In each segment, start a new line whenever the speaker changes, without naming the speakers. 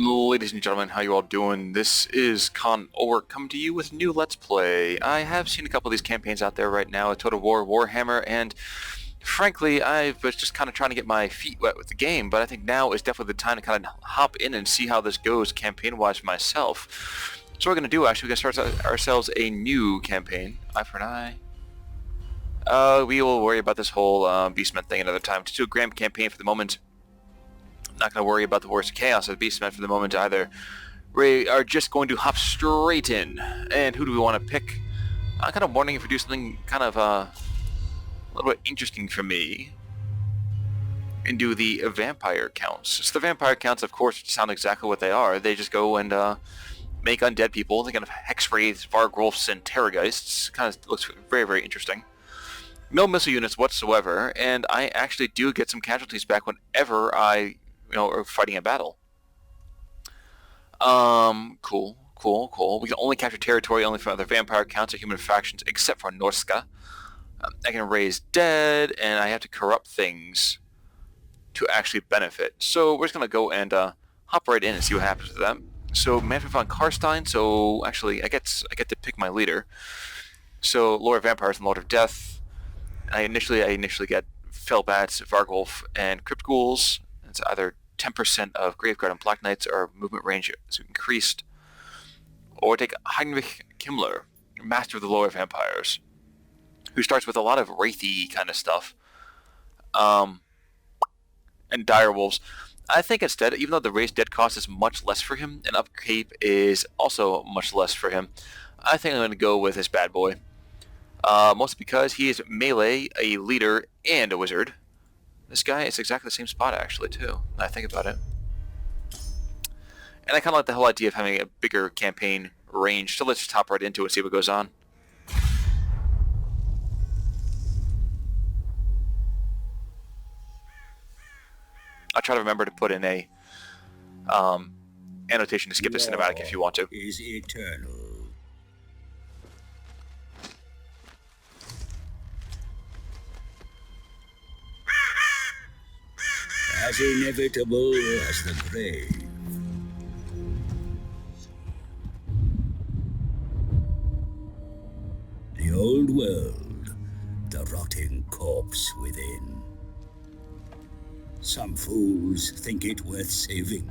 Ladies and gentlemen, how you all doing? This is Con Orc coming to you with a new Let's Play. I have seen a couple of these campaigns out there right now, Total War, Warhammer, and frankly, I was just kind of trying to get my feet wet with the game, but I think now is definitely the time to kind of hop in and see how this goes campaign-wise myself. So what we're going to do, actually, we're going to start ourselves a new campaign. Eye for an eye. We will worry about this whole Beastmen thing another time. Just do a grand campaign for the moment. Not going to worry about the Wars of Chaos of Beastmen for the moment either. We are just going to hop straight in. And who do we want to pick? I'm kind of wondering if we do something kind of a little bit interesting for me. And do the vampire counts. So the vampire counts, of course, sound exactly what they are. They just go and make undead people. They kind of hexwraiths, vargwolves, and terrorgeists. Kind of looks very, very interesting. No missile units whatsoever, and I actually do get some casualties back whenever I or fighting a battle. Cool. We can only capture territory only from other vampire counts or human factions, except for Norska. I can raise dead, and I have to corrupt things to actually benefit. So we're just gonna go and hop right in and see what happens with that. So Manfred von Karstein. So actually, I get to pick my leader. So Lord of Vampires and Lord of Death. I initially get Fellbats, Vargwolf, and Crypt Ghouls. It's either 10% of Graveguard and Black Knights, or movement range is increased. Or take Heinrich Himmler, Master of the Lore of Vampires, who starts with a lot of wraithy kind of stuff. And Direwolves. I think instead, even though the raised dead cost is much less for him, and upkeep is also much less for him, I think I'm going to go with this bad boy. Mostly because he is melee, a leader, and a wizard. This guy is exactly the same spot, actually, too, when I think about it. And I kind of like the whole idea of having a bigger campaign range, so let's just hop right into it and see what goes on. I'll try to remember to put in a annotation to skip the cinematic if you want to.
Is eternal. As inevitable as the grave. The old world, the rotting corpse within. Some fools think it worth saving.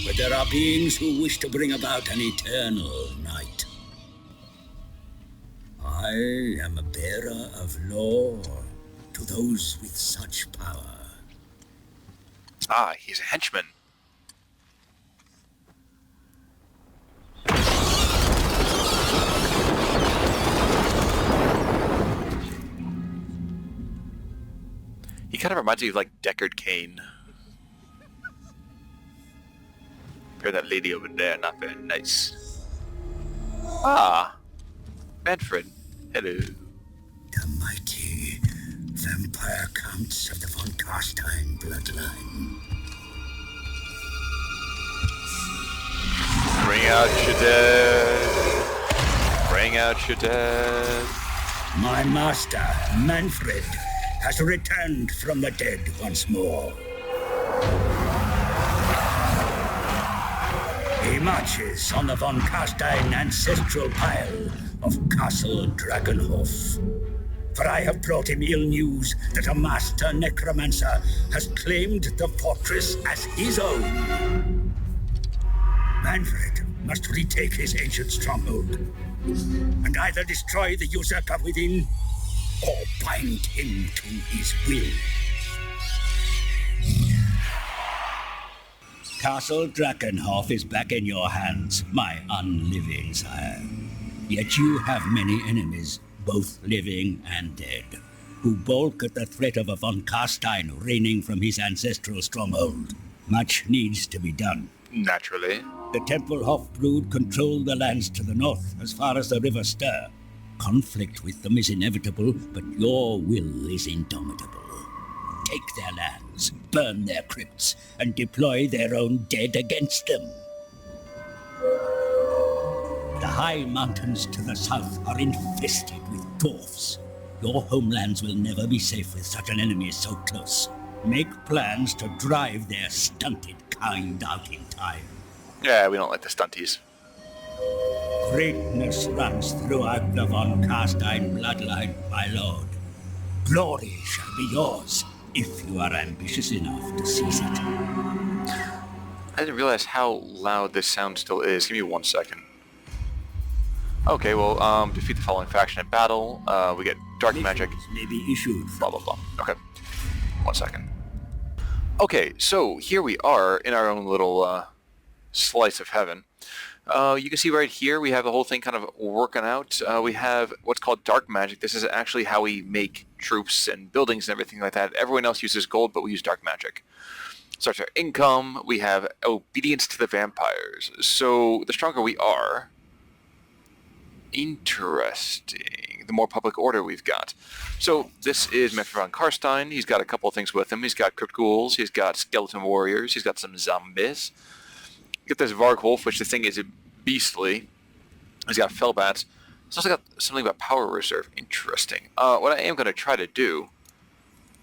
But there are beings who wish to bring about an eternal night. I am a bearer of law to those with such power.
Ah, he's a henchman. He kind of reminds me of like Deckard Cain. Compare that lady over there, not very nice. Ah, Manfred. Hello.
The mighty vampire counts of the von Karstein bloodline.
Bring out your dead. Bring out your dead.
My master, Manfred, has returned from the dead once more. He marches on the von Karstein ancestral pile of Castle Dragonhof. For I have brought him ill news that a master necromancer has claimed the fortress as his own. Manfred must retake his ancient stronghold, and either destroy the usurper within, or bind him to his will. Castle Drakenhof is back in your hands, my unliving sire. Yet you have many enemies, both living and dead, who balk at the threat of a von Karstein reigning from his ancestral stronghold. Much needs to be done.
Naturally.
The Tempelhof brood control the lands to the north, as far as the River Ster. Conflict with them is inevitable, but your will is indomitable. Take their lands, burn their crypts, and deploy their own dead against them. The high mountains to the south are infested with dwarfs. Your homelands will never be safe with such an enemy so close. Make plans to drive their stunted kind out in time.
Yeah, we don't like the stunties.
Greatness runs throughout the von Carstein bloodline, my lord. Glory shall be yours if you are ambitious enough to seize it.
I didn't realize how loud this sound still is. Give me 1 second. Okay, well, defeat the following faction in battle. We get dark magic.
May be issued.
Blah, blah, blah. Okay. 1 second. Okay, so here we are in our own little slice of heaven. You can see right here we have the whole thing kind of working out. We have what's called dark magic. This is actually how we make troops and buildings and everything like that. Everyone else uses gold, but we use dark magic. Starts our income. We have obedience to the vampires. So the stronger we are, interesting, the more public order we've got. So this is Meffer von Karstein. He's got a couple of things with him. He's got crypt ghouls. He's got skeleton warriors. He's got some zombies. Get this Vargwolf, which the thing is beastly. He's got Fellbats. He's also got something about power reserve. Interesting. What I am going to try to do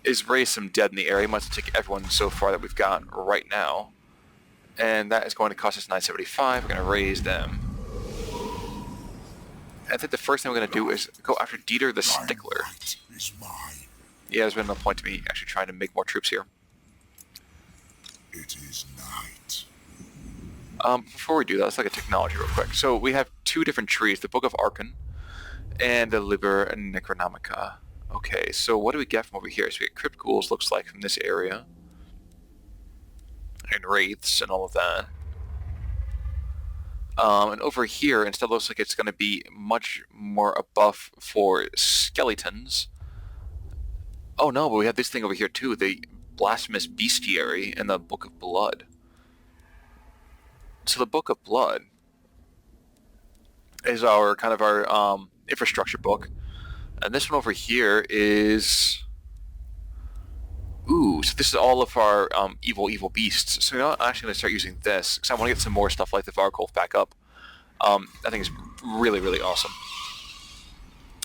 is raise some dead in the area. Must take everyone so far that we've got right now. And that is going to cost us 975. We're going to raise them. I think the first thing we're going to do is go after Dieter the Stickler. Yeah, there's been no point to me actually trying to make more troops here.
It is night.
Before we do that, let's look at technology real quick. So we have two different trees, the Book of Archon and the Liber Necronomica. Okay, so what do we get from over here? So we get Crypt Ghouls, looks like, from this area. And Wraiths and all of that. And over here, instead, looks like it's going to be much more a buff for skeletons. Oh no, but we have this thing over here too, the Blasphemous Bestiary and the Book of Blood. So the Book of Blood is our kind of our infrastructure book, and this one over here is so this is all of our evil beasts. So I'm actually going to start using this because I want to get some more stuff like the Vargolf back up. I think it's really, really awesome.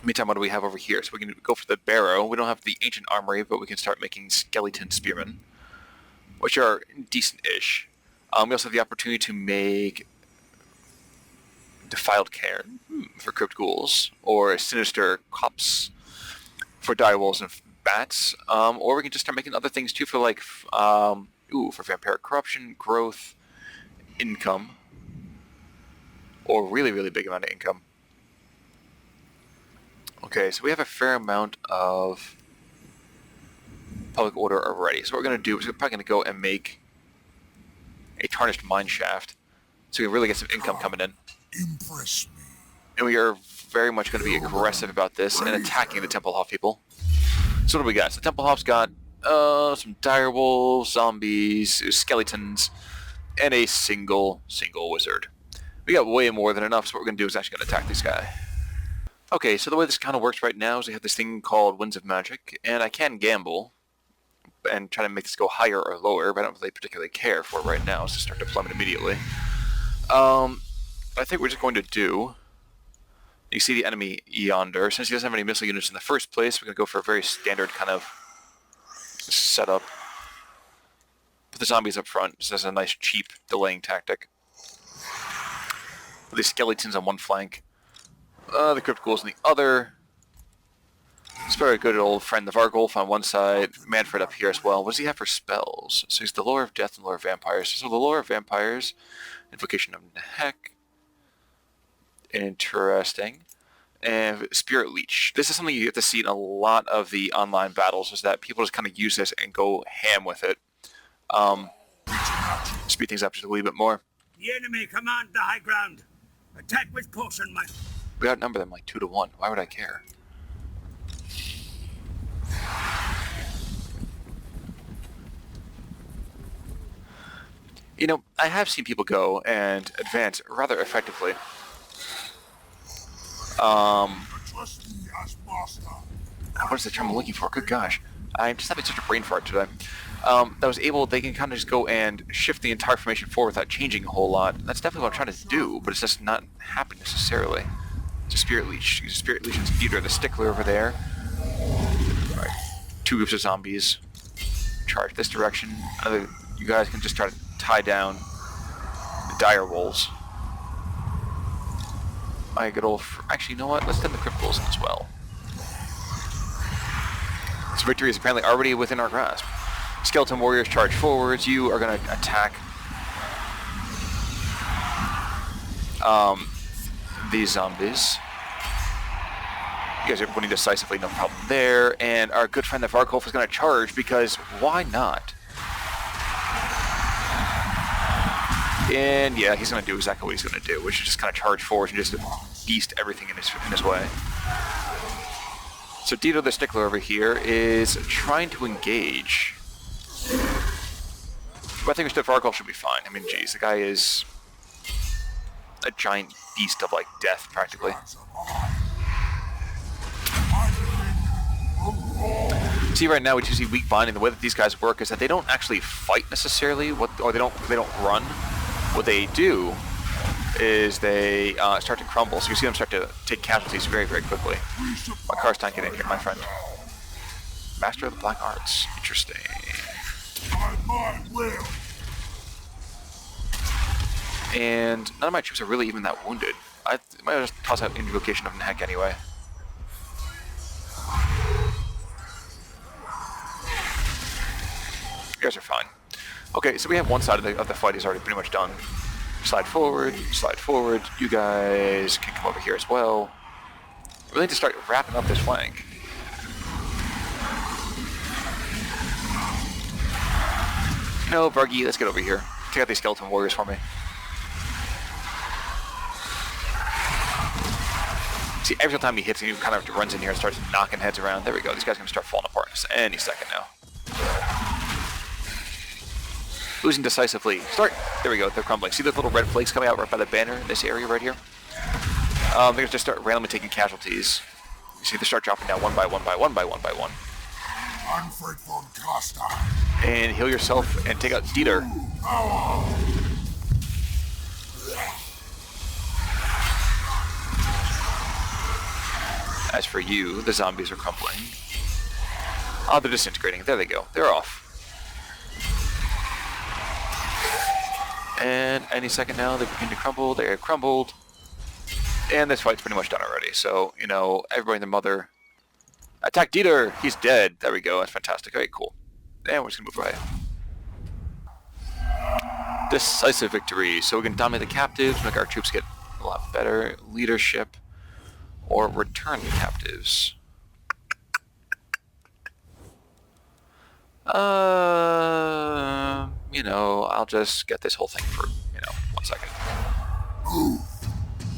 Meantime, what do we have over here? So we can go for the Barrow. We don't have the Ancient Armory, but we can start making Skeleton Spearmen, which are decent-ish. We also have the opportunity to make Defiled Cairn for Crypt Ghouls, or Sinister Cops for Direwolves and Bats, or we can just start making other things too for like, for Vampiric Corruption, Growth, Income, or really, really big amount of income. Okay, so we have a fair amount of public order already. So what we're going to do is we're probably going to go and make a Tarnished Mineshaft, so we can really get some income coming in.
Impress me.
And we are very much going to be aggressive about this and attacking the Templehof people. So what do we got? So the Templehof's got some direwolves, zombies, skeletons, and a single wizard. We got way more than enough, so what we're going to do is actually going to attack this guy. Okay, so the way this kind of works right now is we have this thing called Winds of Magic, and I can gamble and try to make this go higher or lower, but I don't really particularly care for it right now, so start deployment immediately. I think we're just going to do... You see the enemy yonder. Since he doesn't have any missile units in the first place, we're going to go for a very standard kind of setup. Put the zombies up front, just as a nice, cheap delaying tactic. Put the skeletons on one flank. The Crypt Ghouls on the other. Spare a good old friend, the Vargolf, on one side. Manfred up here as well. What does he have for spells? So he's the Lore of Death and Lore of Vampires. So the Lore of Vampires, Invocation of Nehek. Interesting. And Spirit Leech. This is something you get to see in a lot of the online battles, is that people just kind of use this and go ham with it. Speed things up just a wee bit more.
The enemy command the high ground. Attack with caution, my...
We outnumber them like 2 to 1. Why would I care? You know, I have seen people go and advance rather effectively. What is the term I'm looking for? Good gosh. I'm just having such a brain fart today. That was able, they can kind of just go and shift the entire formation forward without changing a whole lot. That's definitely what I'm trying to do, but it's just not happening necessarily. It's a Spirit Leech. Spirit Leech and Dieter the Stickler over there. Alright. 2 groups of zombies. Charge this direction. You guys can just try to tie down the dire wolves. My good old... Actually, you know what? Let's send the crypt wolves in as well. This victory is apparently already within our grasp. Skeleton warriors charge forwards. You are going to attack these zombies. You guys are winning decisively, no problem there. And our good friend the Varkolf is going to charge because why not? And yeah, he's going to do exactly what he's going to do, which is just kind of charge forward and just beast everything in his way. So Dito the Stickler over here is trying to engage. But I think Mr. Varkolf should be fine. I mean, geez, the guy is a giant beast of, like, death, practically. See, right now we do see weak binding. The way that these guys work is that they don't actually fight necessarily, or they don't run. What they do is they start to crumble. So you see them start to take casualties very, very quickly. My car's time get in here, my friend. Master of the Black Arts. Interesting. And none of my troops are really even that wounded. I might just toss out Invocation of Neck anyway. You guys are fine. Okay, so we have one side of the fight is already pretty much done. Slide forward, slide forward. You guys can come over here as well. We really need to start wrapping up this flank. No, Vargi, let's get over here. Take out these skeleton warriors for me. See, every time he hits, he kind of runs in here and starts knocking heads around. There we go. These guys are going to start falling apart any second now. Losing decisively. Start. There we go. They're crumbling. See those little red flakes coming out right by the banner in this area right here? They're going to just start randomly taking casualties. You see they start dropping down one by one by one by one by one. And heal yourself and take out Dieter. As for you, the zombies are crumbling. Oh, they're disintegrating. There they go. They're off. And any second now, they begin to crumble. They are crumbled. And this fight's pretty much done already. So, you know, everybody and their mother. Attack Dieter! He's dead. There we go. That's fantastic. Alright, cool. And we're just going to move right. Decisive victory. So we can dominate the captives, make our troops get a lot better. Leadership. Or return the captives. You know, I'll just get this whole thing for, 1 second.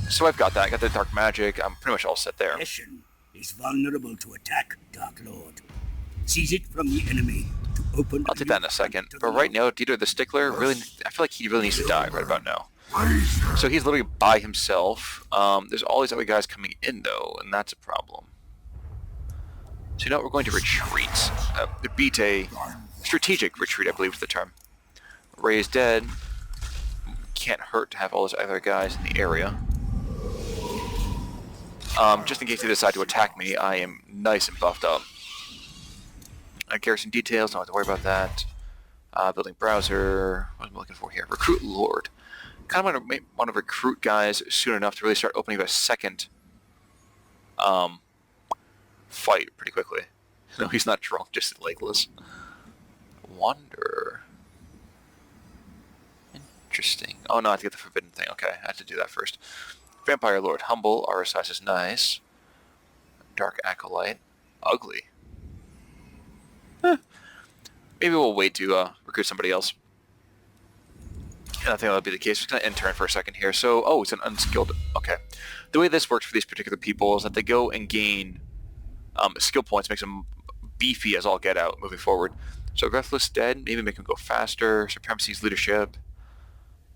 So I've got that. I got the dark magic. I'm pretty much all set there.
Possession is vulnerable to attack, Dark Lord. Seize it from the enemy to open.
I'll take that in a second. But right now, Dieter the Stickler, really, I feel like he really needs to die right about now. So he's literally by himself. There's all these other guys coming in, though, and that's a problem. So you know what? We're going to retreat. Beat a strategic retreat, I believe is the term. Ray is dead. Can't hurt to have all those other guys in the area. Just in case they decide to attack me, I am nice and buffed up. Garrison details, don't have to worry about that. Building browser. What am I looking for here? Recruit Lord. Kind of want to recruit guys soon enough to really start opening a second fight pretty quickly. No, he's not drunk, just legless. Wanderer. Interesting. Oh no, I have to get the forbidden thing. Okay, I have to do that first. Vampire Lord. Humble. Our size is nice. Dark Acolyte. Ugly. Maybe we'll wait to recruit somebody else. And I think that'll be the case. We're just going to intern for a second here. So, oh, it's an unskilled... Okay. The way this works for these particular people is that they go and gain skill points, makes them beefy as all get out moving forward. So, Breathless Dead, maybe make them go faster. Supremacy's Leadership.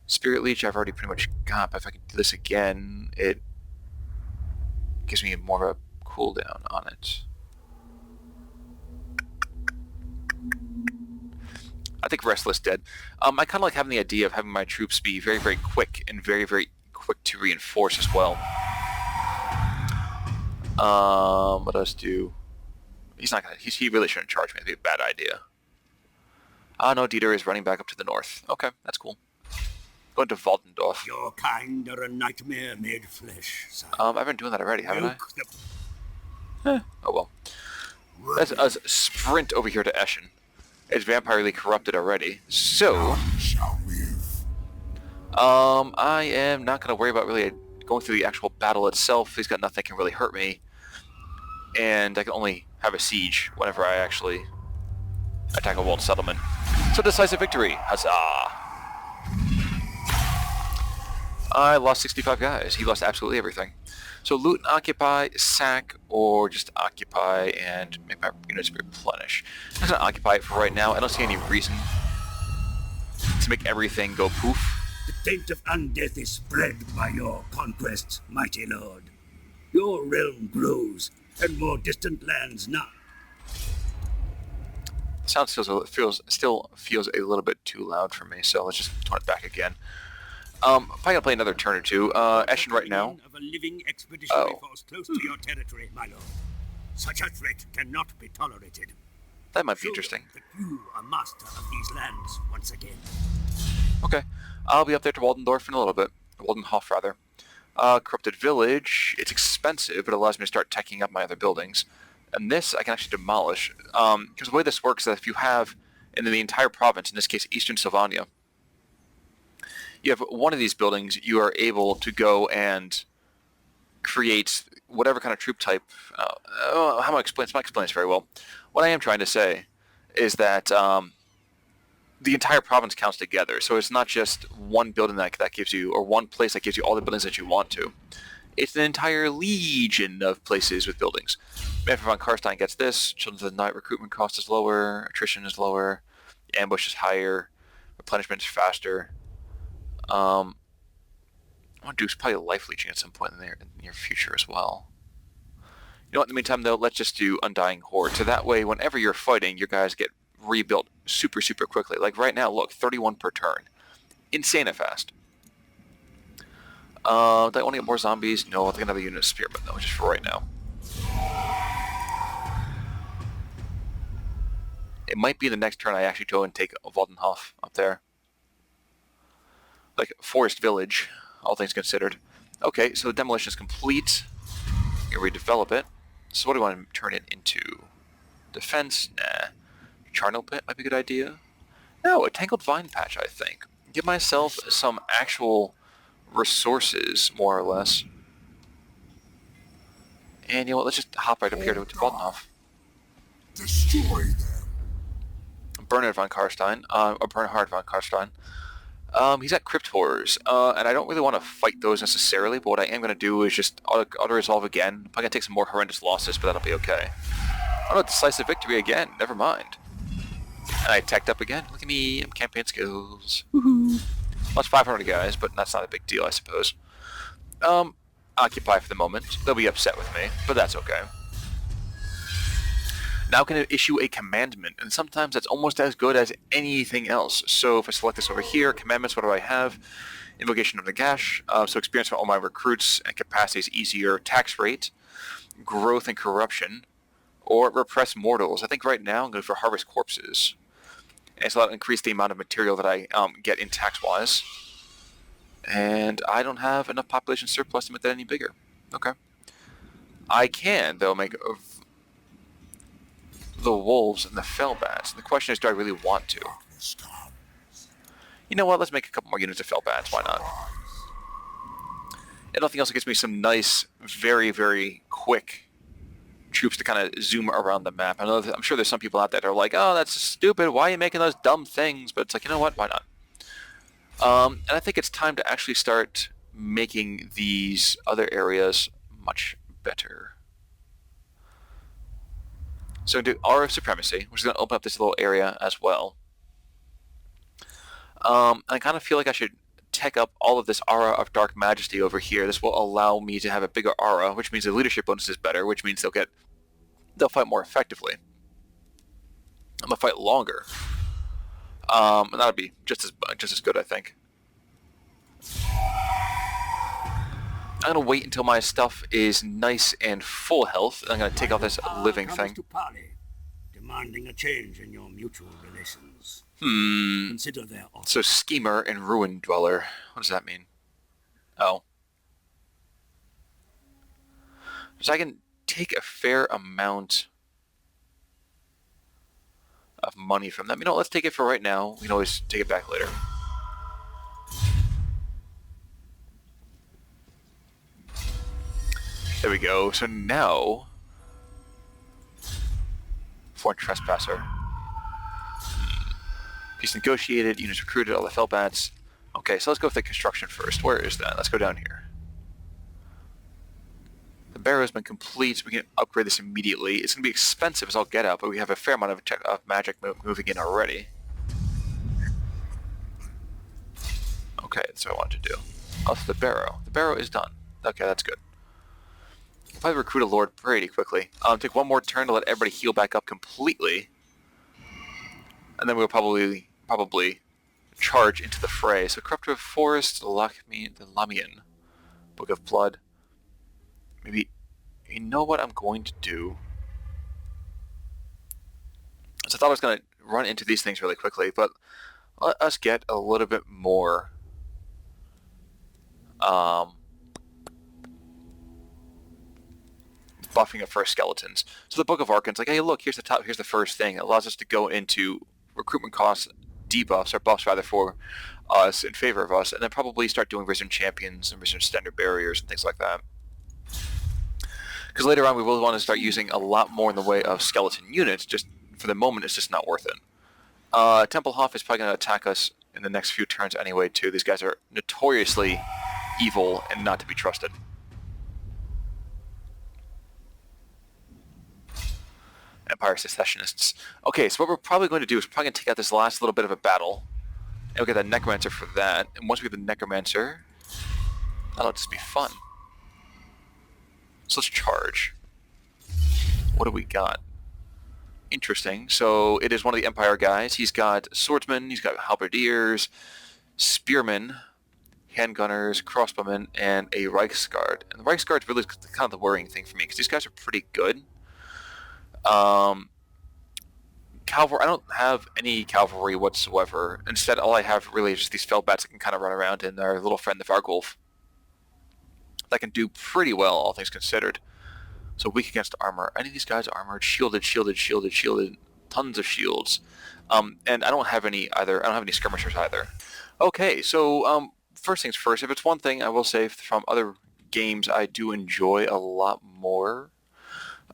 Spirit Leech, I've already pretty much got, but if I can do this again, it gives me more of a cooldown on it. I think Restless Dead. I kind of like having the idea of having my troops be very, very quick and very, very quick to reinforce as well. What else do? He's not gonna. He really shouldn't charge me. That'd be a bad idea. Ah, no, Dieter is running back up to the north. Okay, that's cool. Going to Waldendorf.
Your kind are a nightmare made flesh, sire.
I've been doing that already, haven't I?
The
Oh well. Let's us sprint over here to Eschen. It's vampirely corrupted already. So,
Shall live.
I am not going to worry about really going through the actual battle itself. He's got nothing that can really hurt me. And I can only have a siege whenever I actually attack a walled settlement. So decisive victory. Huzzah! I lost 65 guys. He lost absolutely everything. So loot and occupy, sack, or just occupy and make my units replenish. I'm just going to occupy it for right now. I don't see any reason to make everything go poof.
taint of undeath is spread by your conquests, mighty lord. Your realm grows, and more distant lands not.
Sound still feels a little bit too loud for me, so let's just turn it back again. Probably gonna play another turn or two. Eschen right now.
Of a living expeditionary force close to your territory, my lord. Such a threat cannot be tolerated.
That might be
Show
interesting.
that you are master of these lands once again.
Okay. I'll be up there to Waldendorf in a little bit. Waldenhof, rather. Corrupted Village. It's expensive, but it allows me to start teching up my other buildings. And this I can actually demolish. Because the way this works is that if you have, in the entire province, in this case Eastern Sylvania, you have one of these buildings, you are able to go and create whatever kind of troop type. How am I explain? It's not explain this very well. What I am trying to say is that the entire province counts together. So it's not just one building that gives you, or one place that gives you all the buildings that you want to. It's an entire legion of places with buildings. Manfred von Karstein gets this. Children of the Night recruitment cost is lower. Attrition is lower. Ambush is higher. Replenishment is faster. I want to do probably a life leeching at some point in the near future as well. You know what, in the meantime though, let's just do Undying Horde. So that way, whenever you're fighting, your guys get rebuilt super, super quickly. Like right now, look, 31 per turn. Insane fast. Do I want to get more zombies? No, I think another unit of spearmen though, just for right now. It might be the next turn I actually go and take Waldenhof up there. Like Forest Village, all things considered. Okay, so the demolition is complete. You redevelop it. So what do I want to turn it into? Defense? Nah. Charnel Pit might be a good idea. No, a Tangled Vine Patch, I think. Give myself some actual resources, more or less. And you know what, let's just hop right up here to Waldenhof.
Destroy them.
Bernhard von Karstein, or Bernhard von Karstein. He's got Crypt Horrors, and I don't really want to fight those necessarily, but what I am going to do is just auto-resolve again. I'm probably going to take some more horrendous losses, but that'll be okay. Oh no, decisive victory again, never mind. And I teched up again. Look at me, I'm campaign skills. Woohoo! Lost 500 guys, but that's not a big deal, I suppose. Occupy for the moment. They'll be upset with me, but that's okay. Now can I issue a commandment, and sometimes that's almost as good as anything else. So if I select this over here, commandments, what do I have? Invocation of Nagash, so experience for all my recruits and capacity is easier. Tax rate, growth and corruption, or repress mortals. I think right now I'm going for harvest corpses. And so that'll increase the amount of material that I get in tax-wise. And I don't have enough population surplus to make that any bigger. Okay. I can, though, make the wolves and the fellbats. The question is, do I really want to? You know what? Let's make a couple more units of fellbats. Why not? And nothing else, it gives me some nice, very, very quick troops to kind of zoom around the map. I'm sure there's some people out there that are like, oh, that's stupid. Why are you making those dumb things? But it's like, you know what? Why not? And I think it's time to actually start making these other areas much better. So I'm going to do Aura of Supremacy, which is going to open up this little area as well. I kind of feel like I should tech up all of this Aura of Dark Majesty over here. This will allow me to have a bigger aura, which means the leadership bonus is better, which means they'll fight more effectively. I'm going to fight longer. And that'll be just as good, I think. I'm going to wait until my stuff is nice and full health. I'm going to take off this living thing.
demanding a change in your mutual relations. Consider their offer.
So schemer and ruin dweller. What does that mean? Oh. So I can take a fair amount of money from them. You know, let's take it for right now. We can always take it back later. There we go. So now, foreign trespasser. Peace negotiated. Units recruited. All the Felbats. Okay, so let's go with the construction first. Where is that? Let's go down here. The barrow has been complete, so we can upgrade this immediately. It's going to be expensive as all get out, but we have a fair amount of magic moving in already. Okay, that's what I wanted to do. Oh, the barrow. The barrow is done. Okay, that's good. If I recruit a lord pretty quickly, take one more turn to let everybody heal back up completely, and then we'll probably charge into the fray. So Corruptive Forest, the Lamian, Book of Blood. Maybe, you know what I'm going to do? So I thought I was going to run into these things really quickly, but let us get a little bit more buffing up for our skeletons. So the Book of Archons, like, hey, look, here's the first thing. It allows us to go into recruitment costs, debuffs, or buffs rather, for us in favor of us, and then probably start doing Risen Champions and Risen Standard Barriers and things like that. Because later on we will want to start using a lot more in the way of skeleton units. Just for the moment, it's just not worth it. Templehof is probably going to attack us in the next few turns anyway, too. These guys are notoriously evil and not to be trusted. Empire Secessionists. Okay, so what we're probably going to do is we're probably going to take out this last little bit of a battle, and we'll get that Necromancer for that. And once we get the Necromancer, that'll just be fun. So let's charge. What do we got? Interesting. So it is one of the Empire guys. He's got swordsmen, he's got halberdiers, spearmen, handgunners, crossbowmen, and a Reichsguard. And the Reichsguard's really kind of the worrying thing for me, because these guys are pretty good. Cavalry, I don't have any cavalry whatsoever. Instead, all I have really is just these Feldbats that can kind of run around, and our little friend, the Vargulf, that can do pretty well, all things considered. So weak against armor. Any of these guys armored, shielded, tons of shields. And I don't have any either. I don't have any skirmishers either. Okay, so first things first. If it's one thing I will say from other games I do enjoy a lot more,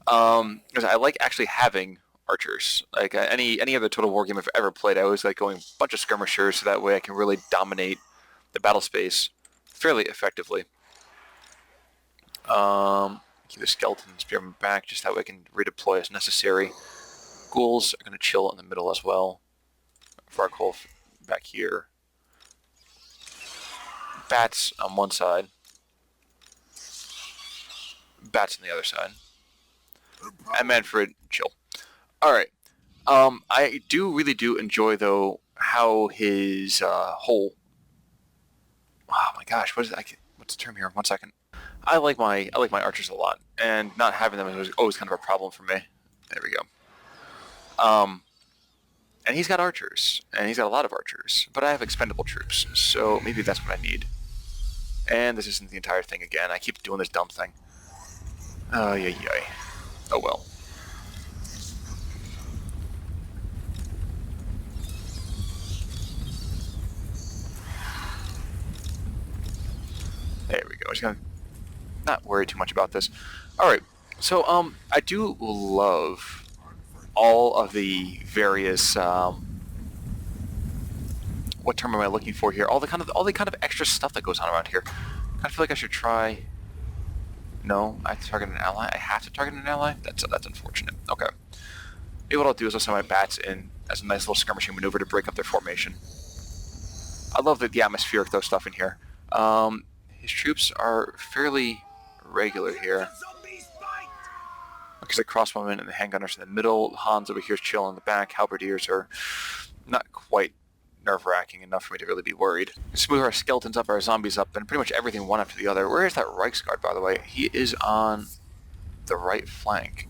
because I like actually having archers. Like any other Total War game I've ever played, I always like going a bunch of skirmishers, so that way I can really dominate the battle space fairly effectively. Keep the skeleton spearmen back, just that way I can redeploy as necessary. Ghouls are going to chill in the middle as well. Vargulf back here. Bats on one side. Bats on the other side. And Manfred, chill. Alright. I really do enjoy, though, how his whole... Oh my gosh, what's the term here? 1 second. I like my archers a lot, and not having them is always kind of a problem for me. There we go. And he's got archers, and he's got a lot of archers, but I have expendable troops, so maybe that's what I need. And this isn't the entire thing again. I keep doing this dumb thing. Oh, yay. Oh well. There we go. I'm just gonna not worry too much about this. Alright, so I do love all of the various what term am I looking for here? All the kind of extra stuff that goes on around here. I feel like I should try. No, I have to target an ally. I have to target an ally? That's unfortunate. Okay. Maybe what I'll do is I'll send my bats in as a nice little skirmishing maneuver to break up their formation. I love the atmospheric though stuff in here. His troops are fairly regular here. Because the crossbowmen and the handgunners in the middle, Hans over here is chilling in the back, halberdiers are not quite nerve-wracking enough for me to really be worried. Let's move our skeletons up, our zombies up, and pretty much everything one after the other. Where is that Reichsguard, by the way? He is on the right flank.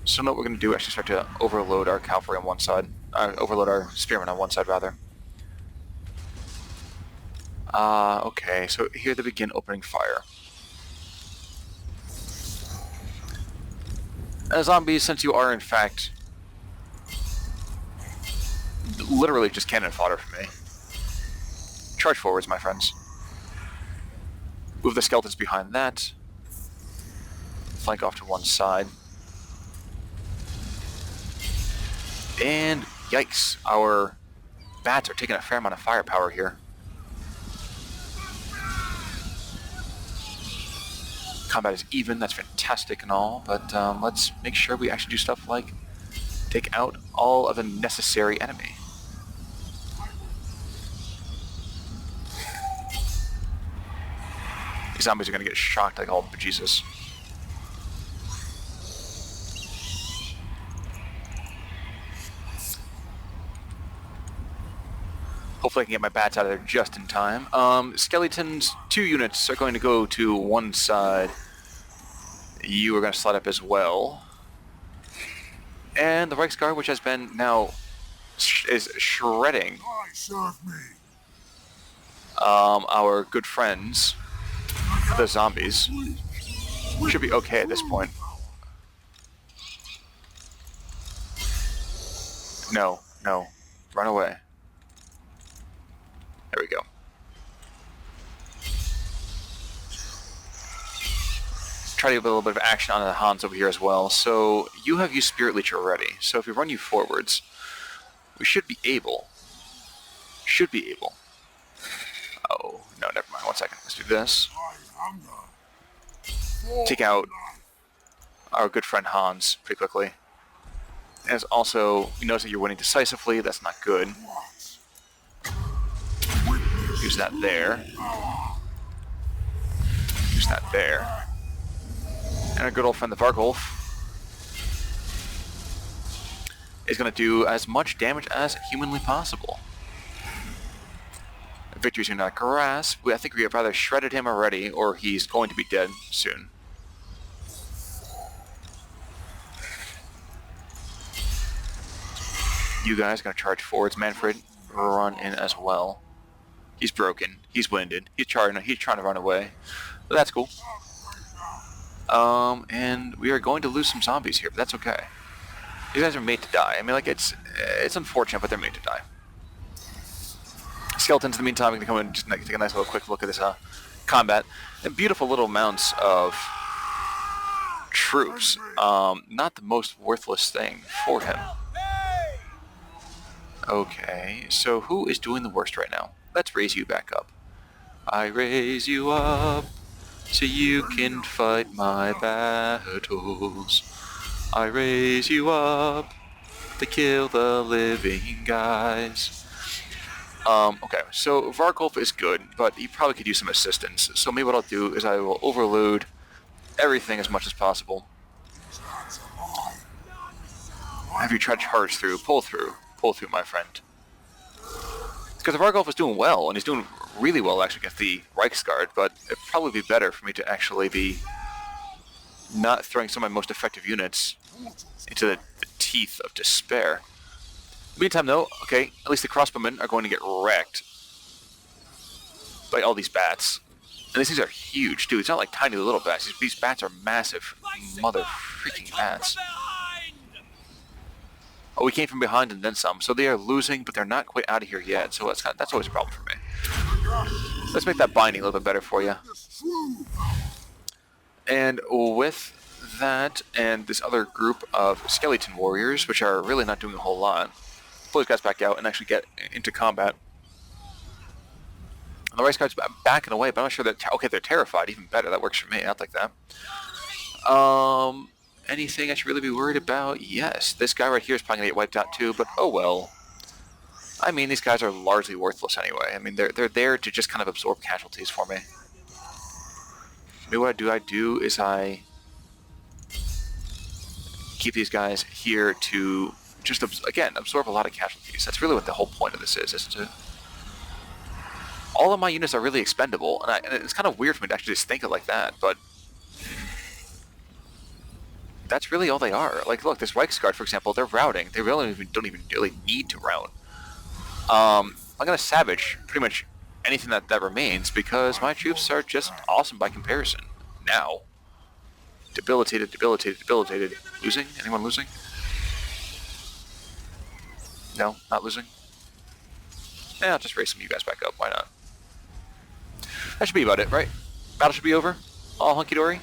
So now what we're going to do is actually start to overload our cavalry on one side. Overload our spearmen on one side, rather. Okay, so here they begin opening fire. Zombies, since you are in fact literally just cannon fodder for me. Charge forwards, my friends. Move the skeletons behind that. Flank off to one side. And yikes, our bats are taking a fair amount of firepower here. Combat is even, that's fantastic and all, but let's make sure we actually do stuff like take out all of the necessary enemy. These zombies are going to get shocked like all bejesus. Hopefully I can get my bats out of there just in time. Skeletons, 2 units are going to go to one side. You are going to slide up as well. And the Reichsguard, which has been now is shredding our good friends, the zombies, should be okay at this point. No, no, run away. There we go. Try to get a little bit of action on the Hans over here as well. So you have used Spirit Leech already. So if we run you forwards, we should be able. Oh, no, never mind. 1 second. Let's do this. Take out our good friend Hans pretty quickly. As also, you notice that you're winning decisively. That's not good. Use that there. Use that there. And our good old friend the Vargolf is going to do as much damage as humanly possible. Victory's in our grasp. I think we have either shredded him already, or he's going to be dead soon. You guys are going to charge forwards. Manfred, run in as well. He's broken. He's winded. He's trying to run away. But that's cool. And we are going to lose some zombies here, but that's okay. These guys are made to die. I mean, like, it's unfortunate, but they're made to die. Skeletons, in the meantime, are going to come in and just take a nice little quick look at this combat. And beautiful little mounts of troops. Not the most worthless thing for him. Okay, so who is doing the worst right now? Let's raise you back up. I raise you up so you can fight my battles. I raise you up to kill the living guys. Okay, so Vargolf is good, but he probably could use some assistance. So maybe what I'll do is I will overload everything as much as possible. Have you tried to charge through, pull through, my friend. Because the Vargolf is doing well, and he's doing really well actually against the Reichsguard, but it'd probably be better for me to actually be not throwing some of my most effective units into the teeth of despair. In the meantime, though, okay, at least the crossbowmen are going to get wrecked by all these bats. And these things are huge, too. It's not like tiny little bats. These bats are massive mother freaking bats. Oh, we came from behind and then some. So they are losing, but they're not quite out of here yet. So that's always a problem for me. Let's make that binding a little bit better for you. And with that and this other group of skeleton warriors, which are really not doing a whole lot, pull these guys back out and actually get into combat. And the Reichsguard's backing away, but I'm not sure that... Okay, they're terrified. Even better. That works for me. I'll take that. Anything I should really be worried about? Yes. This guy right here is probably going to get wiped out too, but oh well. I mean, these guys are largely worthless anyway. I mean, they're there to just kind of absorb casualties for me. Maybe what I do is I keep these guys here to just, again, absorb a lot of casualties. That's really what the whole point of this is to... All of my units are really expendable, and it's kind of weird for me to actually just think it like that, but... that's really all they are. Like, look, this Reichsguard, for example, they're routing. They really don't even really need to route. I'm gonna savage pretty much anything that remains because my troops are just awesome by comparison. Now, debilitated, debilitated, debilitated. Losing? Anyone losing? No, not losing. Yeah, I'll just raise some of you guys back up. Why not? That should be about it, right? Battle should be over. All hunky-dory.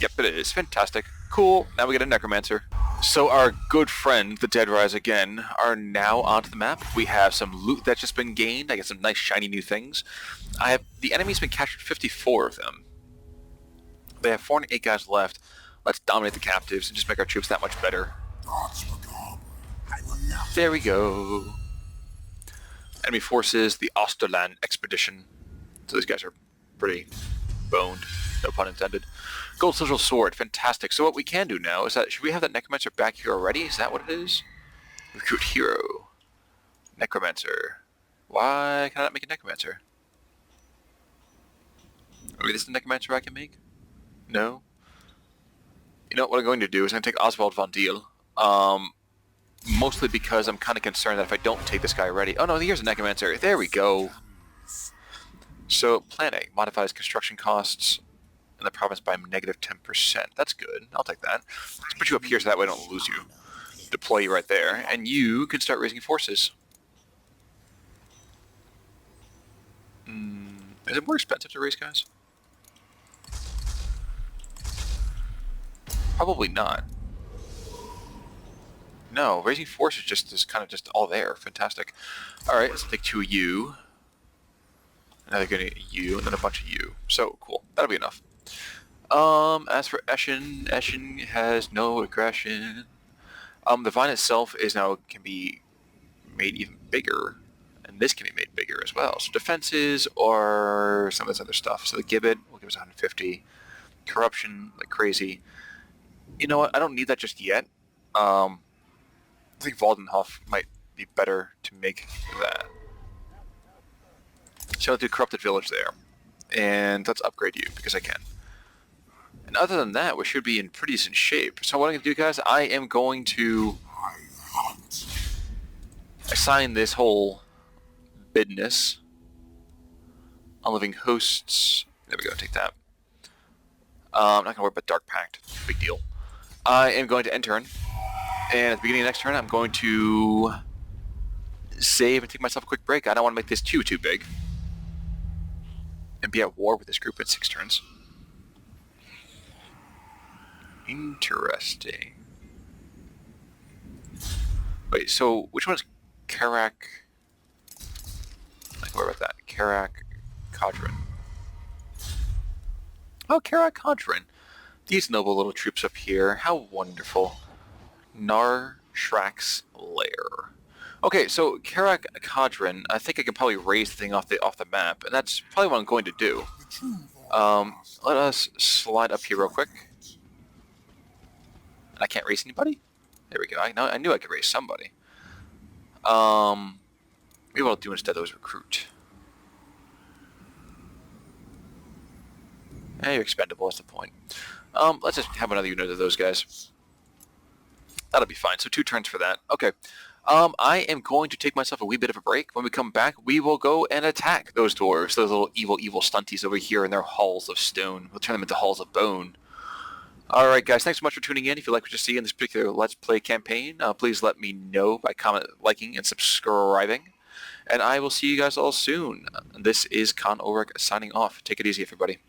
Yep, it is. Fantastic. Cool. Now we get a Necromancer. So our good friend, the Dead Rise again, are now onto the map. We have some loot that's just been gained. I get some nice shiny new things. The enemy's been captured 54 of them. They have 408 guys left. Let's dominate the captives and just make our troops that much better. There we go. Enemy forces, the Osterland expedition. So these guys are pretty boned, no pun intended. Gold Sigil Sword, fantastic. So what we can do now is that, should we have that Necromancer back here already? Is that what it is? Recruit Hero. Necromancer. Why can I not make a Necromancer? Maybe this is the Necromancer I can make? No? You know what I'm going to do is I'm going to take Oswald von Deal. Mostly because I'm kind of concerned that if I don't take this guy already... Oh no, here's a Necromancer. There we go. So, Plan A. Modifies construction costs in the province by negative 10%. That's good. I'll take that. Let's put you up here so that way I don't lose you. Deploy you right there. And you can start raising forces. Is it more expensive to raise guys? Probably not. No, raising forces is kind of just all there. Fantastic. Alright, let's take 2 of you. Another good you, and then a bunch of you. So, cool. That'll be enough. As for Eschen has no aggression. The vine itself can be made even bigger. And this can be made bigger as well. So defenses or some of this other stuff. So the Gibbet will give us 150. Corruption, like crazy. You know what? I don't need that just yet. I think Waldenhof might be better to make that. So I'll do Corrupted Village there. And let's upgrade you, because I can. And other than that, we should be in pretty decent shape. So what I'm going to do, guys, I am going to assign this whole business on Living Hosts. There we go, take that. I'm not going to worry about Dark Pact. Big deal. I am going to end turn. And at the beginning of next turn, I'm going to save and take myself a quick break. I don't want to make this too big. And be at war with this group in 6 turns. Interesting. Wait, so which one is Karak? I can worry about that. Karak Kadrin. Oh, Karak Kadrin. These noble little troops up here. How wonderful. Nar Shrak's Lair. Okay, so Karak Kadrin, I think I can probably raise the thing off the map, and that's probably what I'm going to do. Let us slide up here real quick. I can't raise anybody? There we go. I knew I could raise somebody. Maybe what I'll do instead though is recruit. You're expendable, that's the point. Let's just have another unit of those guys. That'll be fine. So 2 turns for that. Okay. I am going to take myself a wee bit of a break. When we come back, we will go and attack those dwarves, those little evil stunties over here in their halls of stone. We'll turn them into halls of bone. Alright guys, thanks so much for tuning in. If you like what you see in this particular Let's Play campaign, please let me know by comment, liking, and subscribing. And I will see you guys all soon. This is Con Ulrich signing off. Take it easy, everybody.